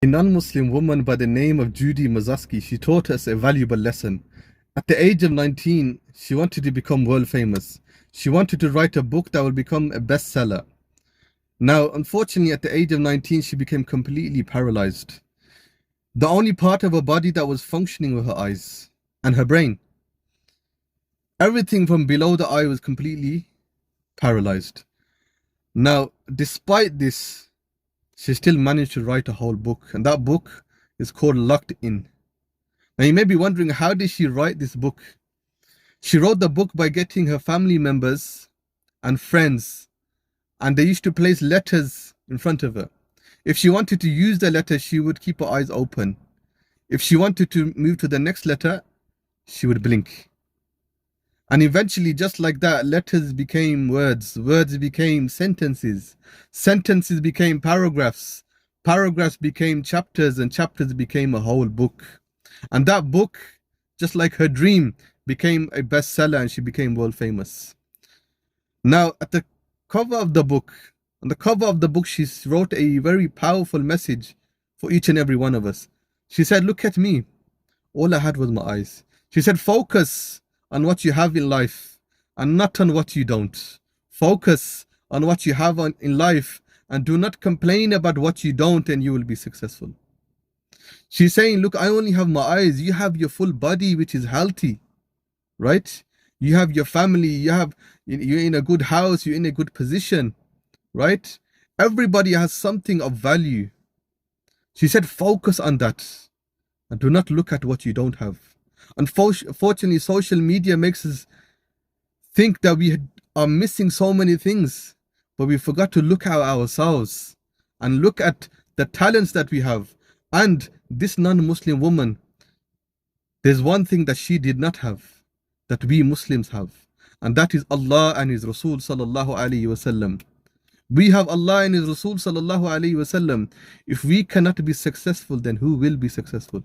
A non-Muslim woman by the name of Judy Mazaski, she taught us a valuable lesson. At the age of 19, she wanted to become world famous. She wanted to write a book that would become a bestseller. Now, unfortunately, at the age of 19, she became completely paralyzed. The only part of her body that was functioning were her eyes and her brain. Everything from below the eye was completely paralyzed. Now, despite this, she still managed to write a whole book, and that book is called Locked In. Now, you may be wondering, how did she write this book? She wrote the book by getting her family members and friends, and they used to place letters in front of her. If she wanted to use the letter, she would keep her eyes open. If she wanted to move to the next letter, she would blink. And eventually, just like that, letters became words, words became sentences, sentences became paragraphs, paragraphs became chapters, and chapters became a whole book. And that book, just like her dream, became a bestseller, and she became world famous. Now, at the cover of the book, on the cover of the book, she wrote a very powerful message for each and every one of us. She said, "Look at me. All I had was my eyes." She said, "Focus on what you have in life and not on what you don't. Focus on what you have in life and do not complain about what you don't, and you will be successful." She's saying, look, I only have my eyes. You have your full body, which is healthy, right? You have your family, you're in a good house, you're in a good position, right? Everybody has something of value. She said, focus on that and do not look at what you don't have. Unfortunately, social media makes us think that we are missing so many things, but we forgot to look at ourselves and look at the talents that we have. And this non-Muslim woman, there's one thing that she did not have, that we Muslims have, and that is Allah and His Rasul sallallahu alaihi wasallam. We have Allah and His Rasul sallallahu alaihi wasallam. If we cannot be successful, then who will be successful?